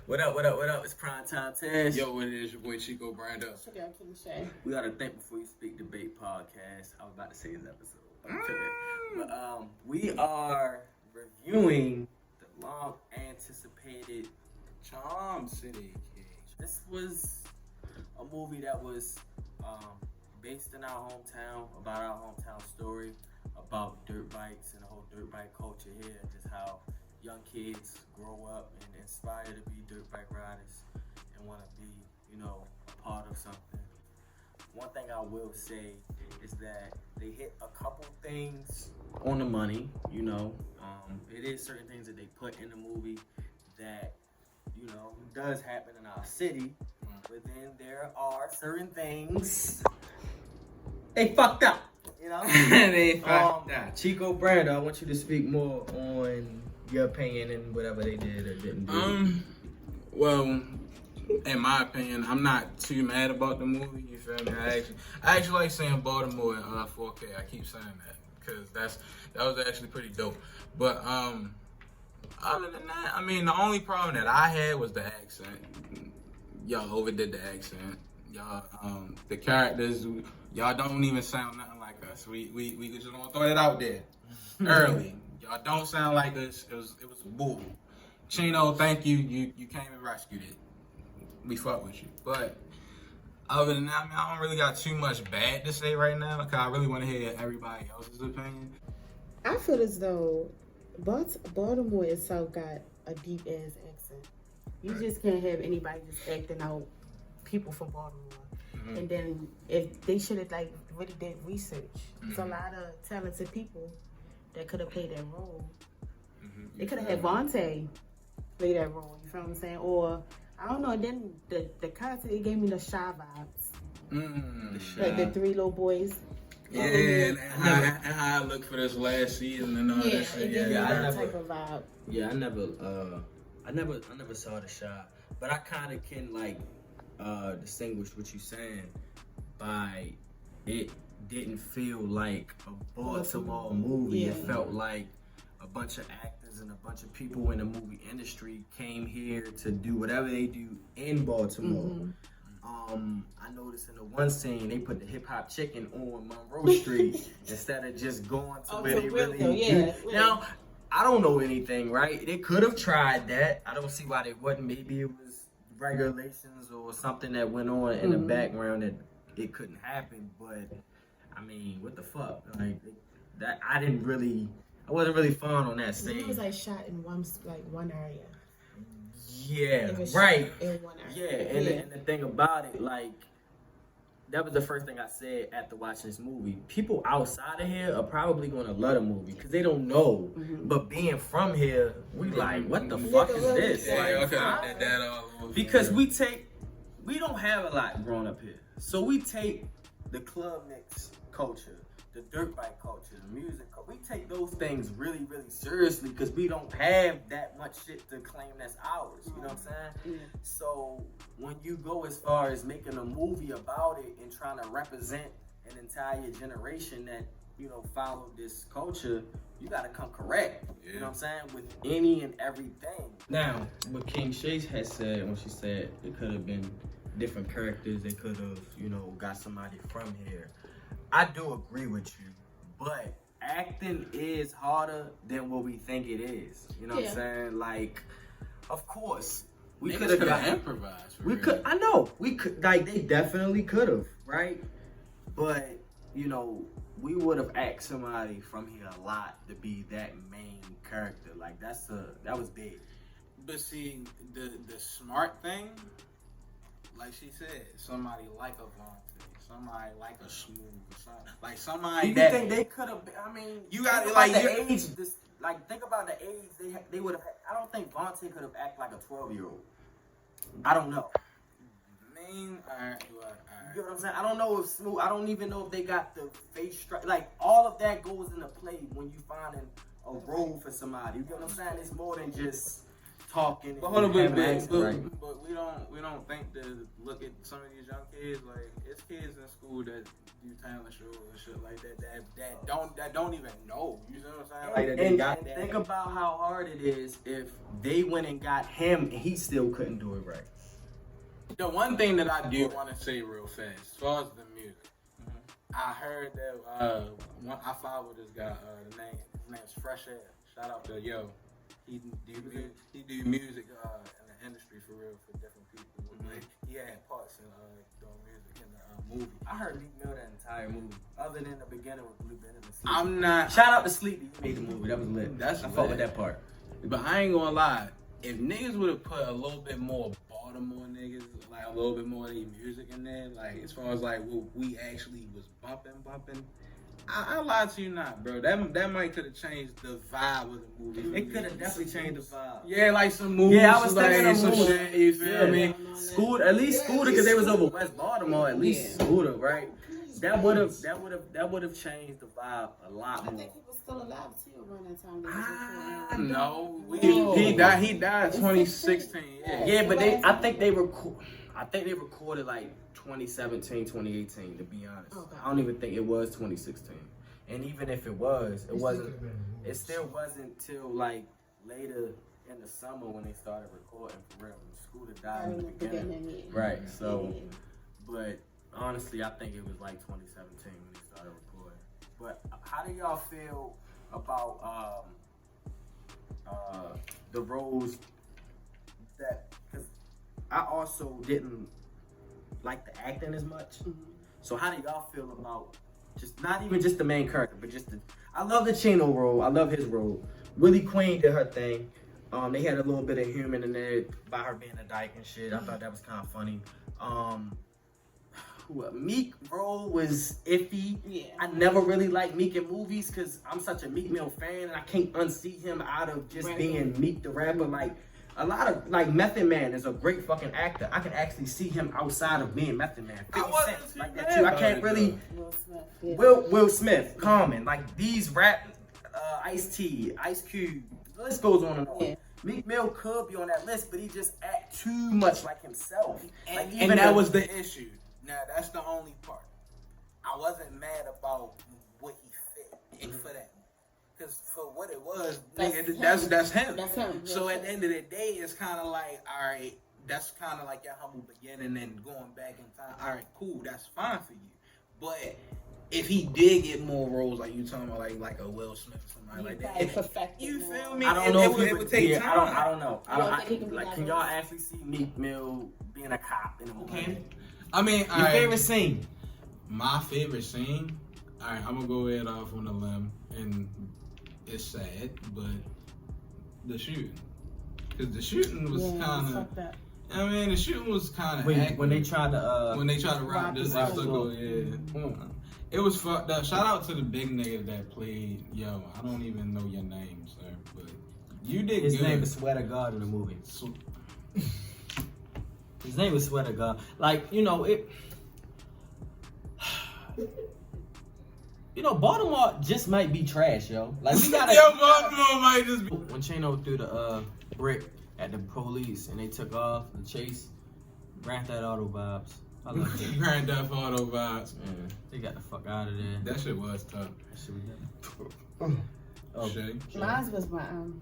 What up, what up, what up? It's Prime Time Test. Yo, what it is, your boy Chico Brando. We got to think before you speak debate podcast. I was about to say his episode. But we are reviewing the long anticipated Charm City King. This was a movie that was based in our hometown, about our hometown story, about dirt bikes and the whole dirt bike culture here, and just how young kids grow up and inspire to be dirt bike riders and want to be, a part of something. One thing I will say is that they hit a couple things on the money, it is certain things that they put in the movie that, does happen in our city, but then there are certain things they fucked up, They fucked up. Chico Brando, I want you to speak more on your opinion and whatever they did or didn't do. Well, in my opinion, I'm not too mad about the movie. You feel me? I actually like saying Baltimore in 4K. I keep saying that because that was actually pretty dope. But other than that, I mean, the only problem that I had was the accent. Y'all overdid the accent. Y'all, the characters, y'all don't even sound nothing like us. We just gonna throw it out there early. Y'all don't sound like us. It was bull. Chino, thank you. You came and rescued it. We fuck with you. But other than that, I don't really got too much bad to say right now because I really want to hear everybody else's opinion. I feel as though Baltimore itself got a deep ass accent. You just can't have anybody just acting out people from Baltimore. Mm-hmm. And then if they should have really did research. There's a lot of talented people that could have played that role. Mm-hmm. They could have had Vontae play that role. You feel what I'm saying? Or I don't know. And then the character, it gave me the Shy vibes. The three little boys. Yeah, and how I look for this last season and all that shit. That type of vibe. Yeah, I never saw the shot, but I kind of can distinguish what you're saying by it didn't feel like a Baltimore movie. It felt like a bunch of actors and a bunch of people in the movie industry came here to do whatever they do in Baltimore. Mm-hmm. I noticed in the one scene they put the Hip Hop Chicken on Monroe Street instead of just going to where they really do. Now, I don't know anything, right? They could have tried that. I don't see why they wouldn't. Maybe it was regulations or something that went on in the background that it couldn't happen. But I mean, what the fuck? Like that, I wasn't really fun on that scene. It was shot in one area. Yeah, right. And the thing about it, that was the first thing I said after watching this movie. People outside of here are probably gonna love the movie because they don't know. Mm-hmm. But being from here, we what the fuck is this? Because we don't have a lot growing up here, so we take the club mix culture, the dirt bike culture, the music. We take those things really, really seriously because we don't have that much shit to claim that's ours. You know what I'm saying? Yeah. So when you go as far as making a movie about it and trying to represent an entire generation that followed this culture, you gotta come correct. Yeah. You know what I'm saying? With any and everything. Now, what King Chase had said when she said it could have been different characters, they could have got somebody from here. I do agree with you, but acting is harder than what we think it is. You know what I'm saying? Of course, we could have improvised. I know we could. They definitely could have, right? But we would have asked somebody from here a lot to be that main character. That was big. But see, the smart thing, like she said, somebody like a Vontae, somebody like a Smooth, somebody you that. Think they could have? I mean, you got the age. Think about the age they would have. I don't think Vontae could have acted like a 12-year-old. I don't know. Alright. You know what I'm saying? I don't know if Smooth. I don't even know if they got the face structure. All of that goes into play when you finding a role for somebody. You know what I'm saying? It's more than just talking. But hold on, but we don't think to look at some of these young kids. Like, it's kids in school that do talent shows and shit like that don't even know. You know what I'm saying? Like that they got that. Think about how hard it is if they went and got him and he still couldn't do it right. The one thing that I do want to say real fast, as far as the music, I heard that I follow this guy. His name's Fresh Air. Shout out to Yo. He do music in the industry for real for different people. Like, he had parts in doing music in the movie. I heard Meek Mill that entire movie, other than the beginning with Blue Ben and the Sleep. I'm not. Shout out to Sleepy. He made the movie. That was lit. That's I fuck lit. with that part. But I ain't gonna lie. If niggas would have put a little bit more Baltimore niggas, like a little bit more of their music in there, like as far as like what we actually was bumping, I lied to you not, bro. That might could have changed the vibe of the movie. It could have definitely changed the vibe. Yeah, like some moves. Yeah, I was like, thinking of some moves. shit. You feel me? Scooter, at least Scooter, because they was over West Baltimore. At least Scooter, right? That would have changed the vibe a lot I more. think he was still alive too around that time. They was recording. No, No. he died 2016. Yeah, but I think they recorded like 2017, 2018. To be honest, Okay. I don't even think it was 2016. And even if it was, it wasn't. It still wasn't till like later in the summer when they started recording for real. When Scooter died in the beginning. Right. So, but honestly, I think it was like 2017 when they started recording. But how do y'all feel about the roles that? Because I also didn't like the acting as much. Mm-hmm. So how do y'all feel about just not even just the main character, but just I love the Chino role. I love his role. Willie Queen did her thing. They had a little bit of humor in there by her being a dyke and shit. I thought that was kind of funny. Meek role was iffy. Yeah. I never really liked Meek in movies because I'm such a Meek Mill fan and I can't unsee him out of just being Meek the rapper. Like a lot of like Method Man is a great fucking actor. I can actually see him outside of being Method Man. 50 Cent, like that too. I can't really. Will Smith. Yeah. Will Smith, Common, like these rap, Ice-T, Ice Cube. The list goes on and on. Yeah. Meek Mill could be on that list, but he just act too much like himself. Like, And that was the issue. Now that's the only part. I wasn't mad about what he fit for that, because for what it was, That's nigga, him. that's him. That's him. So at the end of the day, it's kind of like, all right, that's kind of like your humble beginning and going back in time. All right, cool, that's fine for you. But if he did get more roles, like you talking about, like a Will Smith or somebody like that, you feel me? I don't know if it would take time. I don't know. You don't think he can be like, like can Will y'all Smith? actually see Meek Mill being a cop in a movie? Okay. I mean, Your favorite scene? My favorite scene. All right, I'm gonna go ahead off on a limb, and it's sad, but the shooting, because the shooting was kind of. I mean, the shooting was kind of. When they tried to rob this circle, yeah. It was fucked up. Shout out to the big nigga that played. Yo, I don't even know your name, sir, but you did His good. name is Sweater God in the movie. His name is Sweater God. Like, you know, Baltimore just might be trash, yo. Like, we gotta. Baltimore might just be. When Chino threw the brick at the police and they took off the chase, Grand Theft Auto vibes. I love it. Grand Theft Auto vibes. Man, they got the fuck out of there. That shit was tough. That shit was done. Oh, Shay. Mine was when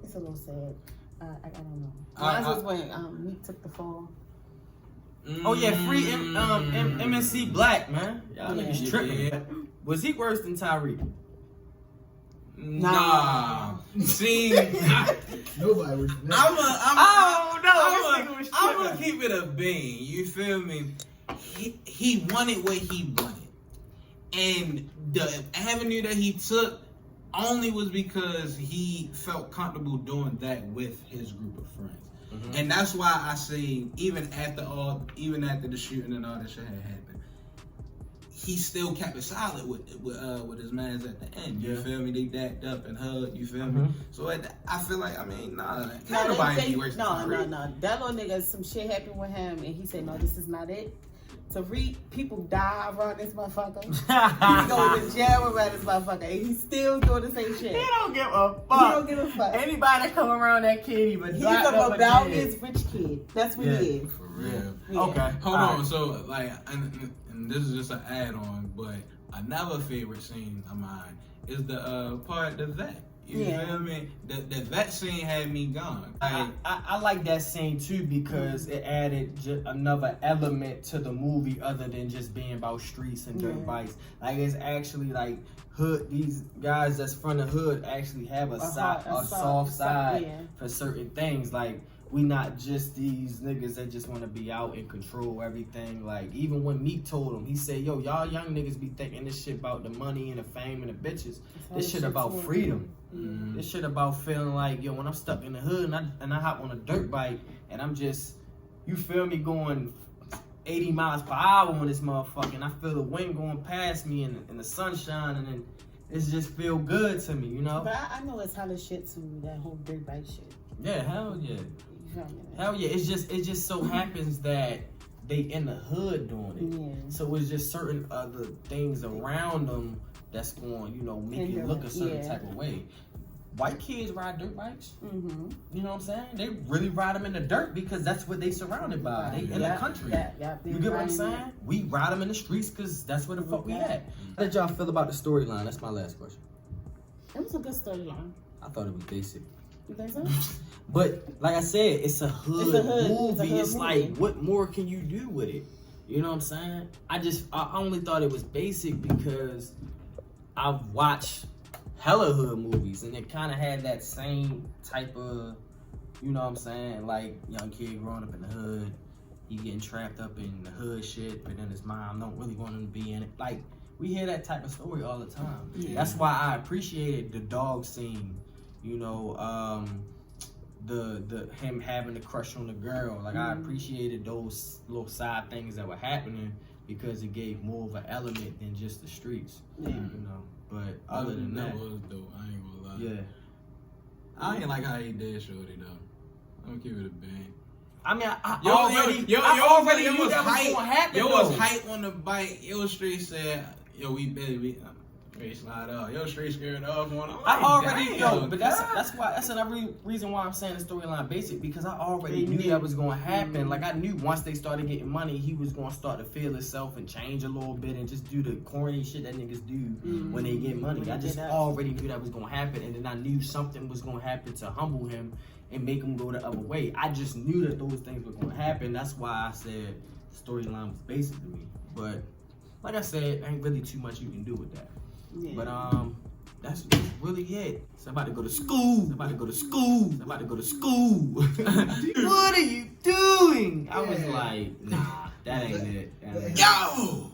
it's a little sad. I don't know. I- Mine was when Meek took the fall. Oh yeah, free MNC Black, man. Y'all niggas tripping. Yeah. Man. Was he worse than Tyreek? Nah. See, Nobody was. I'm I'm gonna keep it a bean. You feel me? He wanted what he wanted, and the avenue that he took only was because he felt comfortable doing that with his group of friends. Mm-hmm. And that's why I say, even after the shooting and all that shit had happened, he still kept it solid with his mans at the end. You feel me? They dacked up and hugged. You feel me? So I feel like, I mean, nobody be worse than Tyreek. No. That little nigga, some shit happened with him, and he said, "No, this is not it." Tariq, people die around this motherfucker. He go to jail around this motherfucker, and he's still doing the same shit. He don't give a fuck. He don't give a fuck. Anybody that come around that kid even He's locked a up rebellious rich kid. That's what Yeah. he is. For real. Yeah. Okay. Hold All on, right. so like, and this is just an add-on, but another favorite scene of mine is the part the vet. You Yeah. feel me? The vet scene had me gone. Like, I like that scene too because it added another element to the movie other than just being about streets and dirt Yeah. bikes. Like it's actually like hood. These guys that's from the hood actually have a soft side yeah. for certain things. Like we not just these niggas that just want to be out and control everything. Like even when Meek told him, he said, "Yo, y'all young niggas be thinking this shit about the money and the fame and the bitches. This shit about freedom." mm, This shit about feeling like, yo, when I'm stuck in the hood and I hop on a dirt bike and I'm just, you feel me, going 80 miles per hour on this motherfucker and I feel the wind going past me and the sunshine and then it just feel good to me, you know? But I know it's hella shit too, that whole dirt bike shit. Yeah, hell yeah. You feel me? Hell yeah. It just so happens that they in the hood doing it. Yeah. So it's just certain other things around them that's going, you know, make you look a certain Yeah. type of way. White kids ride dirt bikes. Mm-hmm. You know what I'm saying? They really ride them in the dirt because that's what they surrounded by. They in the country. You get what I'm saying? We ride them in the streets because that's where the fuck we at. How did y'all feel about the storyline? That's my last question. It was a good storyline. I thought it was basic. You think so? But like I said, it's a hood, movie. It's a hood movie. like, what more can you do with it? You know what I'm saying? I only thought it was basic because I've watched hella hood movies and it kind of had that same type of, you know what I'm saying? Like young kid growing up in the hood, he getting trapped up in the hood shit, but then his mom don't really want him to be in it. Like we hear that type of story all the time. Yeah. That's why I appreciated the dog scene. You know, the him having the crush on the girl. Like I appreciated those little side things that were happening because it gave more of an element than just the streets. Yeah. You know, but other than that, was dope. I ain't gonna lie. yeah. I ain't like how he did Shorty though. I'm gonna keep it a bang. I mean, I Yo, already knew was that was hype. gonna happen. Yo was though. hype on the bike. Yo straight said, yo, we straight slide up. Yo straight scared off on him. I already know, know, but that's another reason why I'm saying the storyline basic because I already knew that was gonna happen. Like I knew once they started getting money, he was gonna start to feel himself and change a little bit and just do the corny shit that niggas do when they get money. I just already knew that was gonna happen, and then I knew something was gonna happen to humble him and make him go the other way. I just knew that those things were gonna happen. That's why I said the storyline was basic to me. But like I said, ain't really too much you can do with that. Yeah. But that's really it. Somebody go to school. Somebody go to school. Somebody go to school. What are you doing? I was like, nah, that ain't it. That ain't it. Yo!